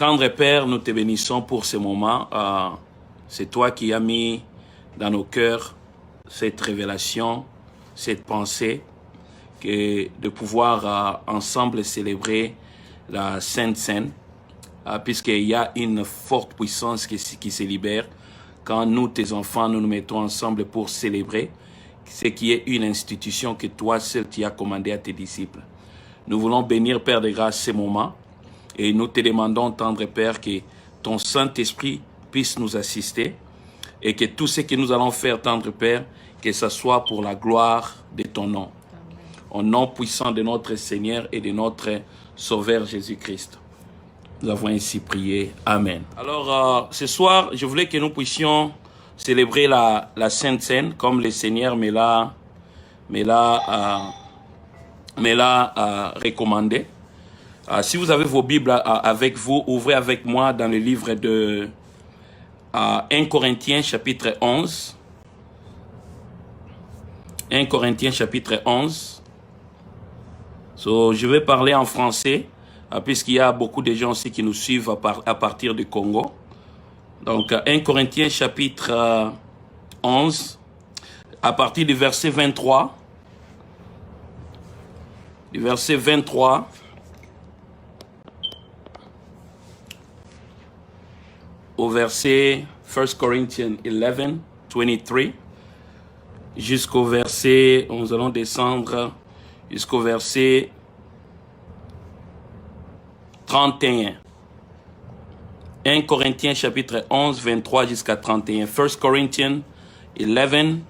Tendre Père, nous te bénissons pour ce moment. C'est toi qui as mis dans nos cœurs cette révélation, cette pensée, de pouvoir ensemble célébrer la Sainte Seine, puisqu'il y a une forte puissance qui se libère quand nous, tes enfants, nous nous mettons ensemble pour célébrer ce qui est une institution que toi seul tu as commandé à tes disciples. Nous voulons bénir, Père de grâce, ces moments. Et nous te demandons, tendre Père, que ton Saint-Esprit puisse nous assister et que tout ce que nous allons faire, tendre Père, que ce soit pour la gloire de ton nom. Amen. Au nom puissant de notre Seigneur et de notre Sauveur Jésus-Christ. Nous avons ainsi prié. Amen. Alors, ce soir, je voulais que nous puissions célébrer la Sainte Seine comme le Seigneur me l'a recommandé. Si vous avez vos Bibles avec vous, ouvrez avec moi dans le livre de 1 Corinthiens chapitre 11. 1 Corinthiens chapitre 11. Je vais parler en français, puisqu'il y a beaucoup de gens aussi qui nous suivent à partir du Congo. Donc 1 Corinthiens chapitre 11, à partir du verset 23. Du verset 23. Au verset 1 Corinthians 11, 23, jusqu'au verset, nous allons descendre jusqu'au verset 31. 1 Corinthiens chapitre 11, 23 jusqu'à 31. 1 Corinthians 11,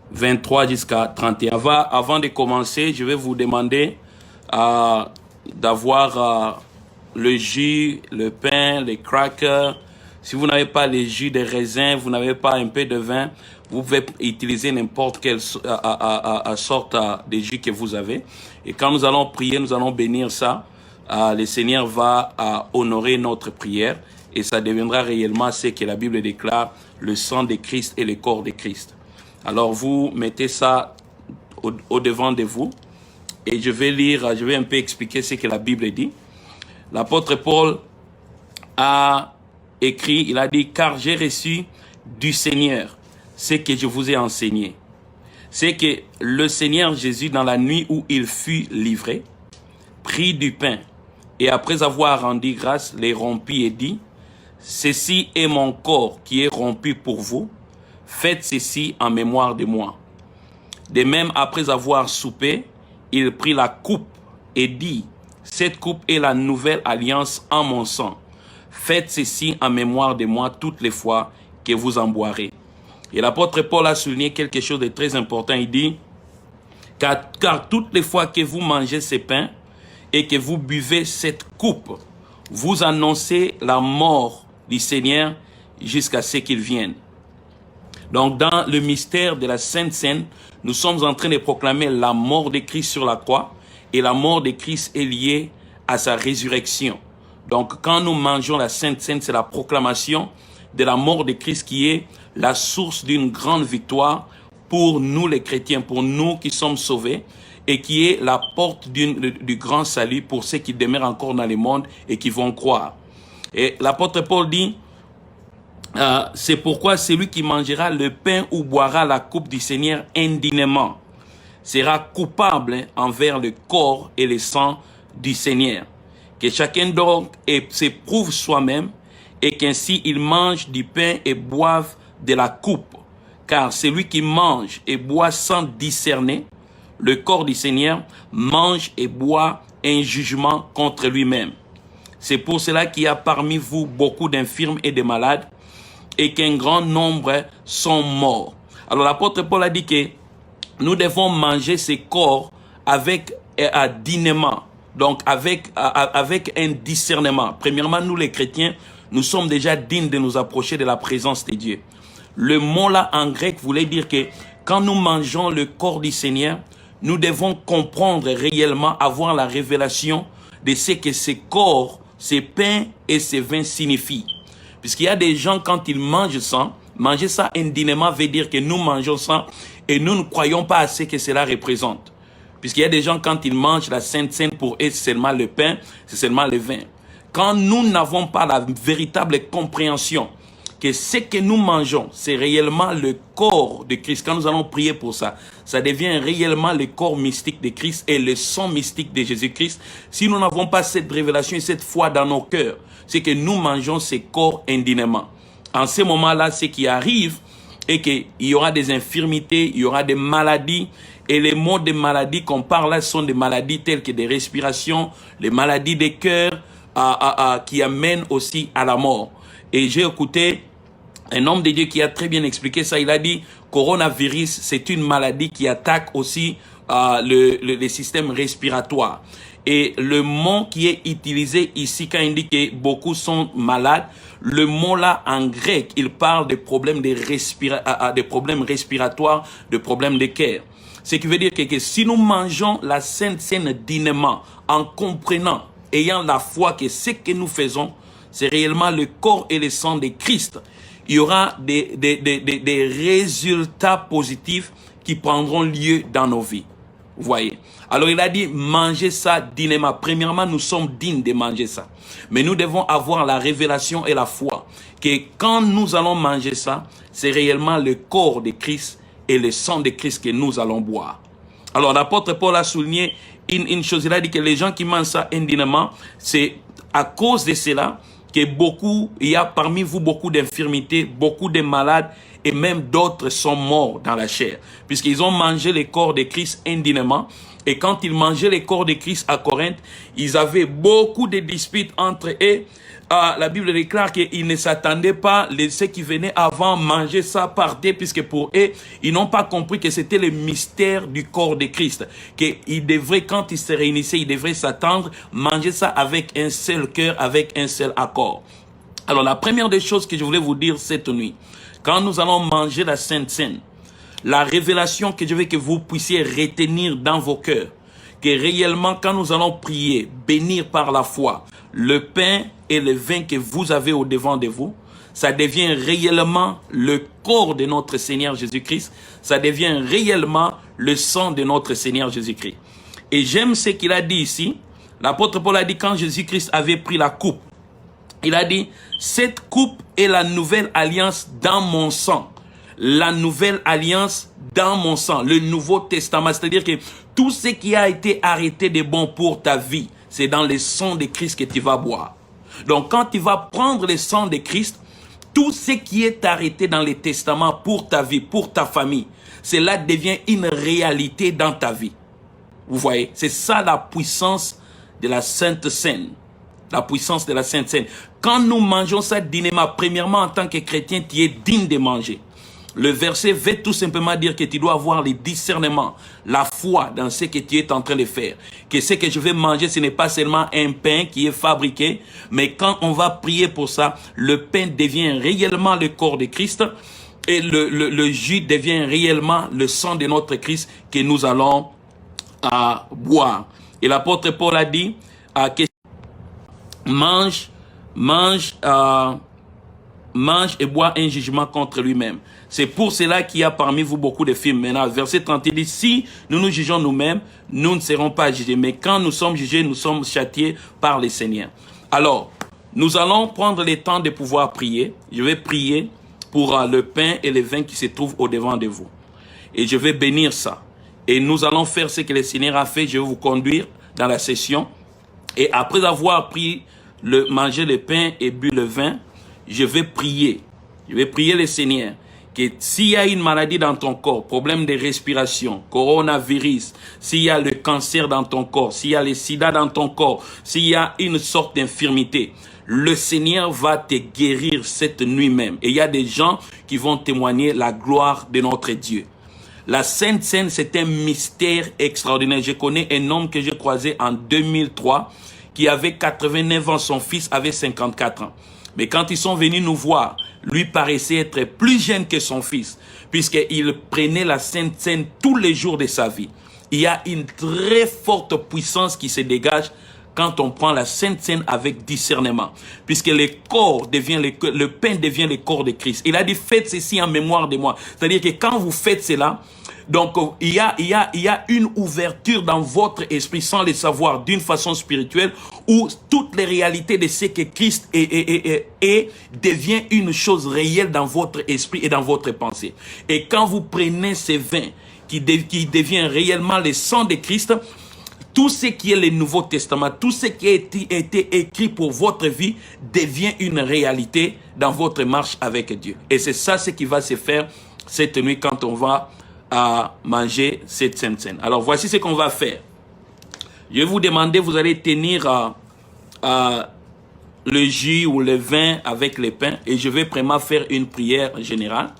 23 jusqu'à 31. Avant de commencer, je vais vous demander d'avoir le jus, le pain, les crackers. Si vous n'avez pas les jus de raisin, vous n'avez pas un peu de vin, vous pouvez utiliser n'importe quelle sorte de jus que vous avez. Et quand nous allons prier, nous allons bénir ça. Le Seigneur va honorer notre prière et ça deviendra réellement ce que la Bible déclare, le sang de Christ et le corps de Christ. Alors vous mettez ça au devant de vous et je vais un peu expliquer ce que la Bible dit. L'apôtre Paul a écrit, il a dit, car j'ai reçu du Seigneur ce que je vous ai enseigné. C'est que le Seigneur Jésus, dans la nuit où il fut livré, prit du pain et après avoir rendu grâce, les rompit et dit, ceci est mon corps qui est rompu pour vous, faites ceci en mémoire de moi. De même, après avoir soupé, il prit la coupe et dit, cette coupe est la nouvelle alliance en mon sang. Faites ceci en mémoire de moi toutes les fois que vous en boirez. Et l'apôtre Paul a souligné quelque chose de très important. Il dit, car toutes les fois que vous mangez ce pain et que vous buvez cette coupe, vous annoncez la mort du Seigneur jusqu'à ce qu'il vienne. Donc dans le mystère de la Sainte Seine, nous sommes en train de proclamer la mort de Christ sur la croix et la mort de Christ est liée à sa résurrection. Donc, quand nous mangeons la Sainte Seine, c'est la proclamation de la mort de Christ qui est la source d'une grande victoire pour nous les chrétiens, pour nous qui sommes sauvés, et qui est la porte du grand salut pour ceux qui demeurent encore dans le monde et qui vont croire. Et l'apôtre Paul dit, c'est pourquoi celui qui mangera le pain ou boira la coupe du Seigneur indînement sera coupable envers le corps et le sang du Seigneur. Que chacun donc s'éprouve soi-même et qu'ainsi il mange du pain et boive de la coupe. Car celui qui mange et boit sans discerner le corps du Seigneur mange et boit un jugement contre lui-même. C'est pour cela qu'il y a parmi vous beaucoup d'infirmes et de malades et qu'un grand nombre sont morts. Alors l'apôtre Paul a dit que nous devons manger ces corps avec dignement. Donc, avec un discernement. Premièrement, nous les chrétiens, nous sommes déjà dignes de nous approcher de la présence de Dieu. Le mot là en grec voulait dire que quand nous mangeons le corps du Seigneur, nous devons comprendre réellement, avoir la révélation de ce que ces corps, ces pains et ces vins signifient. Puisqu'il y a des gens, quand ils mangent ça, manger ça indînement veut dire que nous mangeons ça et nous ne croyons pas à ce que cela représente. Puisqu'il y a des gens, quand ils mangent la Sainte Seine, pour eux, c'est seulement le pain, c'est seulement le vin. Quand nous n'avons pas la véritable compréhension que ce que nous mangeons, c'est réellement le corps de Christ. Quand nous allons prier pour ça, ça devient réellement le corps mystique de Christ et le sang mystique de Jésus-Christ. Si nous n'avons pas cette révélation et cette foi dans nos cœurs, c'est que nous mangeons ces corps indéniablement. En ce moment-là, ce qui arrive est qu'il y aura des infirmités, il y aura des maladies. Et les mots de maladies qu'on parle là sont des maladies telles que des respirations, les maladies des cœurs qui amènent aussi à la mort. Et j'ai écouté un homme de Dieu qui a très bien expliqué ça. Il a dit, coronavirus, c'est une maladie qui attaque aussi le système respiratoire. Et le mot qui est utilisé ici, quand il dit que beaucoup sont malades, le mot là en grec, il parle des problèmes, des problèmes respiratoires, de problèmes de cœur. Ce qui veut dire que si nous mangeons la Sainte Seine dignement, en comprenant, ayant la foi que ce que nous faisons, c'est réellement le corps et le sang de Christ, il y aura des résultats positifs qui prendront lieu dans nos vies. Vous voyez. Alors il a dit, mangez ça dignement. Premièrement, nous sommes dignes de manger ça. Mais nous devons avoir la révélation et la foi que quand nous allons manger ça, c'est réellement le corps de Christ et le sang de Christ que nous allons boire. Alors l'apôtre Paul a souligné une chose. Il a dit que les gens qui mangent ça indéniablement, c'est à cause de cela que il y a parmi vous beaucoup d'infirmités, beaucoup de malades, et même d'autres sont morts dans la chair, puisqu'ils ont mangé le corps de Christ indéniablement. Et quand ils mangeaient le corps de Christ à Corinthe, ils avaient beaucoup de disputes entre eux. La Bible déclare qu'ils ne s'attendaient pas, ceux qui venaient avant manger ça partaient, puisque pour eux, ils n'ont pas compris que c'était le mystère du corps de Christ. Qu'ils devraient, quand ils se réunissaient, ils devraient s'attendre, manger ça avec un seul cœur, avec un seul accord. Alors la première des choses que je voulais vous dire cette nuit, quand nous allons manger la Sainte Seine, la révélation que je veux que vous puissiez retenir dans vos cœurs, que réellement quand nous allons prier, bénir par la foi, le pain et le vin que vous avez au devant de vous, ça devient réellement le corps de notre Seigneur Jésus-Christ, ça devient réellement le sang de notre Seigneur Jésus-Christ. Et j'aime ce qu'il a dit ici. L'apôtre Paul a dit quand Jésus-Christ avait pris la coupe, il a dit, cette coupe est la nouvelle alliance dans mon sang. La nouvelle alliance dans mon sang, le Nouveau Testament. C'est-à-dire que tout ce qui a été arrêté de bon pour ta vie, c'est dans le sang de Christ que tu vas boire. Donc quand tu vas prendre le sang de Christ, tout ce qui est arrêté dans les testaments pour ta vie, pour ta famille, cela devient une réalité dans ta vie. Vous voyez, c'est ça la puissance de la Sainte Seine. La puissance de la Sainte Seine. Quand nous mangeons ça dignement, premièrement en tant que chrétien, tu es digne de manger. Le verset veut tout simplement dire que tu dois avoir le discernement, la foi dans ce que tu es en train de faire. Que ce que je vais manger, ce n'est pas seulement un pain qui est fabriqué, mais quand on va prier pour ça, le pain devient réellement le corps de Christ et le jus devient réellement le sang de notre Christ que nous allons boire. Et l'apôtre Paul a dit que mange et boit un jugement contre lui-même. C'est pour cela qu'il y a parmi vous beaucoup de films. Maintenant, verset 30, il dit, si nous nous jugeons nous-mêmes, nous ne serons pas jugés. Mais quand nous sommes jugés, nous sommes châtiés par le Seigneur. Alors, nous allons prendre le temps de pouvoir prier. Je vais prier pour le pain et le vin qui se trouvent au devant de vous. Et je vais bénir ça. Et nous allons faire ce que le Seigneur a fait. Je vais vous conduire dans la session. Et après avoir mangé le pain et bu le vin, je vais prier. Je vais prier le Seigneur que s'il y a une maladie dans ton corps, problème de respiration, coronavirus, s'il y a le cancer dans ton corps, s'il y a le sida dans ton corps, s'il y a une sorte d'infirmité, le Seigneur va te guérir cette nuit même. Et il y a des gens qui vont témoigner la gloire de notre Dieu. La Sainte Seine, c'est un mystère extraordinaire. Je connais un homme que j'ai croisé en 2003 qui avait 89 ans, son fils avait 54 ans. Mais quand ils sont venus nous voir, lui paraissait être plus jeune que son fils, puisqu'il prenait la Sainte Seine tous les jours de sa vie. Il y a une très forte puissance qui se dégage quand on prend la Sainte Seine avec discernement, puisque le pain devient le corps de Christ. Il a dit, faites ceci en mémoire de moi. C'est-à-dire que quand vous faites cela, Donc, il y a une ouverture dans votre esprit sans le savoir d'une façon spirituelle où toutes les réalités de ce que Christ est devient une chose réelle dans votre esprit et dans votre pensée. Et quand vous prenez ces vins qui devient réellement le sang de Christ, tout ce qui est le Nouveau Testament, tout ce qui a été écrit pour votre vie devient une réalité dans votre marche avec Dieu. Et c'est ça ce qui va se faire cette nuit quand on va manger cette Sainte Seine. Alors voici ce qu'on va faire. Je vais vous demander, vous allez tenir le jus ou le vin avec les pains et je vais vraiment faire une prière générale.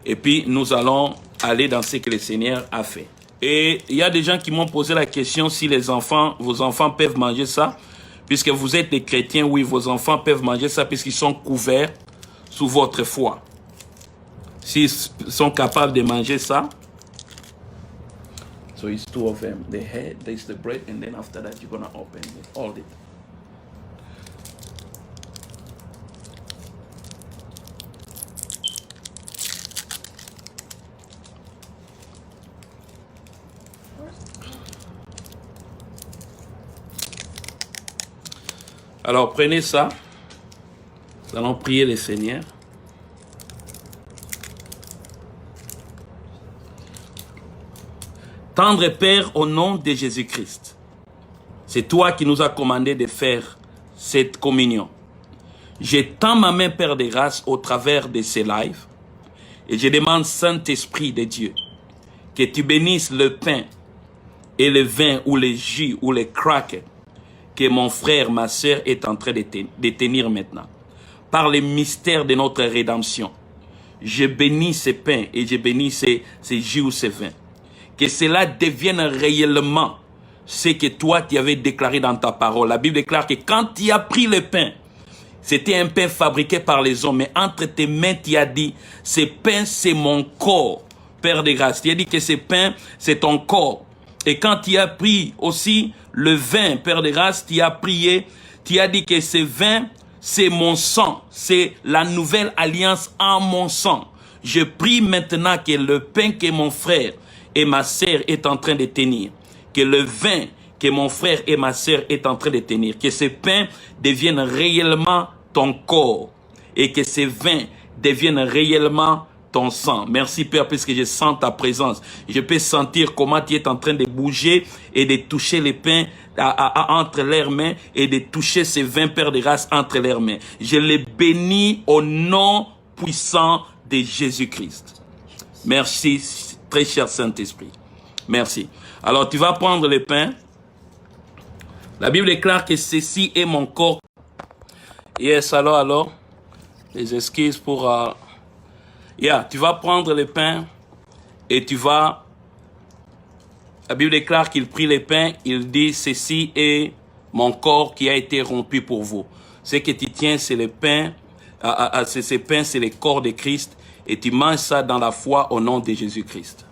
Et puis nous allons aller dans ce que le Seigneur a fait. Et il y a des gens qui m'ont posé la question si vos enfants peuvent manger ça. Puisque vous êtes des chrétiens, oui, vos enfants peuvent manger ça puisqu'ils sont couverts sous votre foi. S'ils sont capables de manger ça. So it's two of them. The head, there's the bread, and then after that you're going to open it. Hold it. Alors, prenez ça. Nous allons prier le Seigneur. Tendre Père, au nom de Jésus-Christ, c'est toi qui nous as commandé de faire cette communion. J'étends ma main, Père de grâce, au travers de ces lives. Et je demande, Saint-Esprit de Dieu, que tu bénisses le pain et le vin ou le jus ou les crackers que mon frère, ma sœur est en train de tenir maintenant. Par le mystère de notre rédemption, je bénis ces pains et je bénis ces jus ou ces vins. Que cela devienne réellement ce que toi tu avais déclaré dans ta parole. La Bible déclare que quand tu as pris le pain, c'était un pain fabriqué par les hommes, mais entre tes mains tu as dit, ce pain c'est mon corps, Père de grâce. Tu as dit que ce pain c'est ton corps. Et quand tu as pris aussi le vin, Père de grâce, tu as prié, tu as dit que ce vin, c'est mon sang, c'est la nouvelle alliance en mon sang. Je prie maintenant que le pain que mon frère et ma sœur est en train de tenir, que le vin que mon frère et ma sœur est en train de tenir, que ce pain devienne réellement ton corps et que ce vin devienne réellement ton sang. Merci Père, puisque je sens ta présence. Je peux sentir comment tu es en train de bouger et de toucher les pains entre leurs mains et de toucher ces vins, Père de grâce, entre leurs mains. Je les bénis au nom puissant de Jésus-Christ. Merci, très cher Saint-Esprit. Merci. Alors, tu vas prendre le pain. La Bible déclare que ceci est mon corps. Yes, alors, les excuses pour... tu vas prendre le pain et tu vas... La Bible déclare qu'il prit le pain, il dit, ceci est mon corps qui a été rompu pour vous. Ce que tu tiens, c'est le pain, ce pain, c'est le corps de Christ et tu manges ça dans la foi au nom de Jésus-Christ.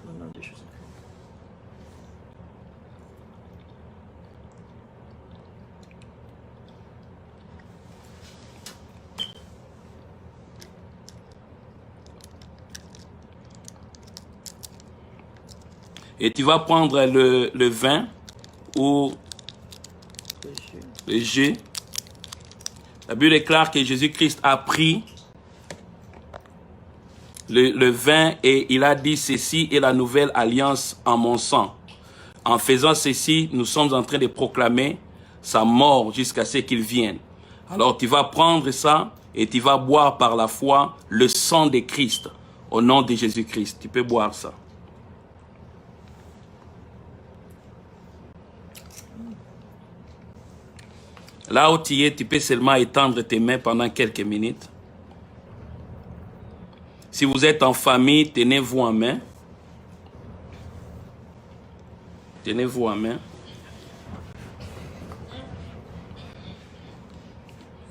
Et tu vas prendre le vin ou le jus. La Bible déclare que Jésus-Christ a pris le vin et il a dit, ceci est la nouvelle alliance en mon sang. En faisant ceci, nous sommes en train de proclamer sa mort jusqu'à ce qu'il vienne. Alors tu vas prendre ça et tu vas boire par la foi le sang de Christ au nom de Jésus-Christ. Tu peux boire ça. Là où tu es, tu peux seulement étendre tes mains pendant quelques minutes. Si vous êtes en famille, tenez-vous en main. Tenez-vous en main.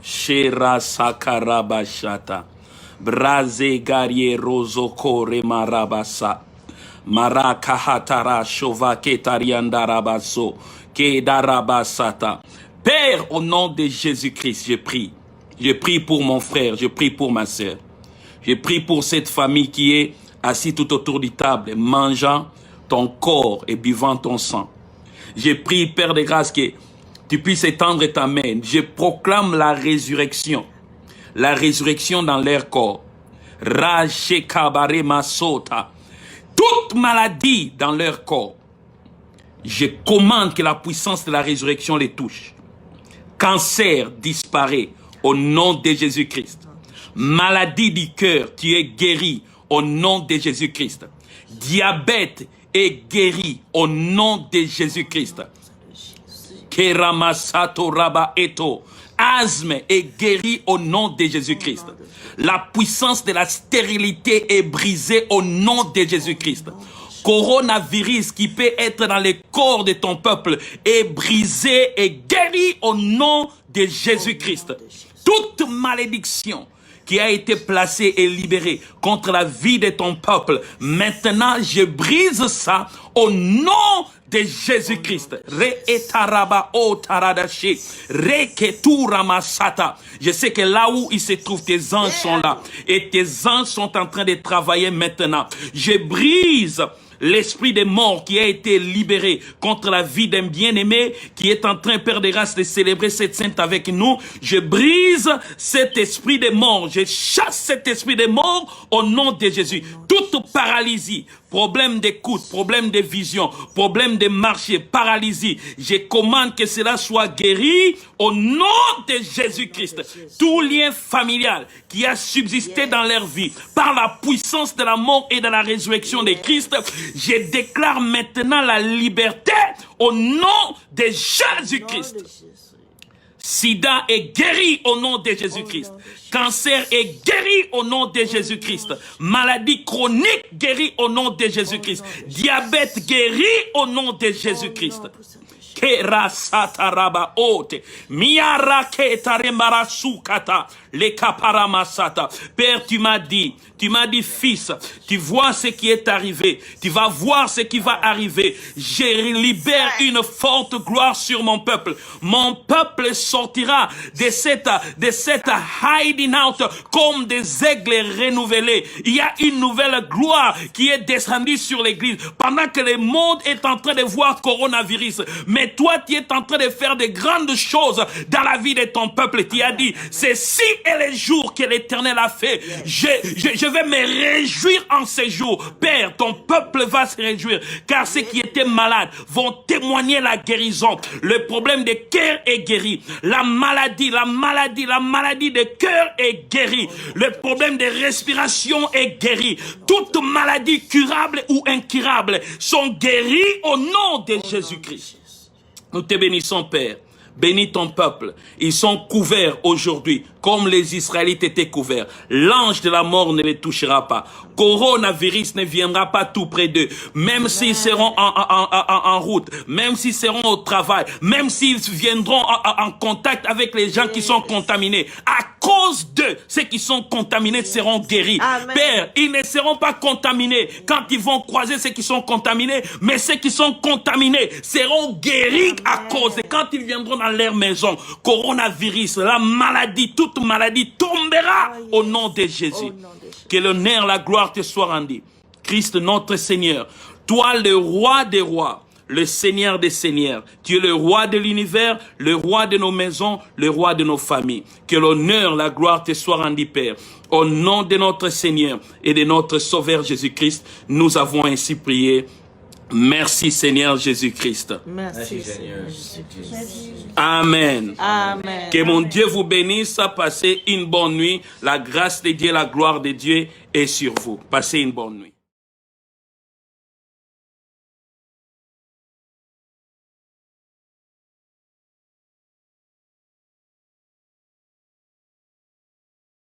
Shera sakarabashata. Braze garie rozoko remarabasa. Marakahatara shova ketariandarabaso. Kedarabasata. Père, au nom de Jésus-Christ, je prie. Je prie pour mon frère, je prie pour ma sœur. Je prie pour cette famille qui est assise tout autour du table, mangeant ton corps et buvant ton sang. J'ai prié, Père de grâce, que tu puisses étendre ta main. Je proclame la résurrection dans leur corps. Rache kabare masota. Toute maladie dans leur corps. Je commande que la puissance de la résurrection les touche. Cancer disparaît au nom de Jésus-Christ. Maladie du cœur, tu es guéri au nom de Jésus-Christ. Diabète est guéri au nom de Jésus-Christ. Keramasato raba eto. Asthme est guéri au nom de Jésus-Christ. La puissance de la stérilité est brisée au nom de Jésus-Christ. Coronavirus qui peut être dans le corps de ton peuple est brisé et guéri au nom de Jésus-Christ. Toute malédiction qui a été placée et libérée contre la vie de ton peuple, maintenant je brise ça au nom de Jésus-Christ. Je sais que là où il se trouve, tes anges sont là. Et tes anges sont en train de travailler maintenant. Je brise l'esprit des morts qui a été libéré contre la vie d'un bien-aimé qui est en train, Père de grâce, de célébrer cette sainte avec nous. Je brise cet esprit des morts. Je chasse cet esprit des morts au nom de Jésus. Toute paralysie, problème d'écoute, problème de vision, problème de marcher, paralysie. Je commande que cela soit guéri au nom de Jésus-Christ. Tout lien familial qui a subsisté dans leur vie par la puissance de la mort et de la résurrection de Christ, je déclare maintenant la liberté au nom de Jésus-Christ. Sida est guéri au nom de Jésus-Christ. Cancer est guéri au nom de Jésus-Christ. Maladie chronique guérie au nom de Jésus-Christ. Diabète guéri au nom de Jésus-Christ. Père, tu m'as dit, fils, tu vois ce qui est arrivé, tu vas voir ce qui va arriver. Je libère une forte gloire sur mon peuple. Mon peuple sortira de cette hiding out comme des aigles renouvelés. Il y a une nouvelle gloire qui est descendue sur l'église pendant que le monde est en train de voir coronavirus. Mais toi, tu es en train de faire de grandes choses dans la vie de ton peuple. Tu as dit, ceci est le jour que l'Éternel a fait. Je vais me réjouir en ces jours. Père, ton peuple va se réjouir, car ceux qui étaient malades vont témoigner la guérison. Le problème de cœur est guéri. La maladie de cœur est guérie. Le problème de respiration est guéri. Toute maladie curable ou incurable sont guéries au nom de Jésus-Christ. Nous te bénissons, Père. Bénis ton peuple. Ils sont couverts aujourd'hui, comme les Israélites étaient couverts. L'ange de la mort ne les touchera pas. Coronavirus ne viendra pas tout près d'eux. Même s'ils seront en route, même s'ils seront au travail, même s'ils viendront en contact avec les gens qui sont contaminés. À cause d'eux, ceux qui sont contaminés seront guéris. Amen. Père, ils ne seront pas contaminés quand ils vont croiser ceux qui sont contaminés, mais ceux qui sont contaminés seront guéris. Amen. À cause. Et quand ils viendront dans leur maison, coronavirus, la maladie, toute maladie tombera au nom de Jésus. Que l'honneur, la gloire te soit rendue. Christ notre Seigneur, toi le roi des rois, le Seigneur des seigneurs. Tu es le roi de l'univers, le roi de nos maisons, le roi de nos familles. Que l'honneur, la gloire te soit rendue, Père. Au nom de notre Seigneur et de notre Sauveur Jésus-Christ, nous avons ainsi prié. Merci Seigneur Jésus-Christ. Merci Seigneur Jésus-Christ. Amen. Amen. Que mon Dieu vous bénisse. Passez une bonne nuit. La grâce de Dieu, la gloire de Dieu est sur vous. Passez une bonne nuit.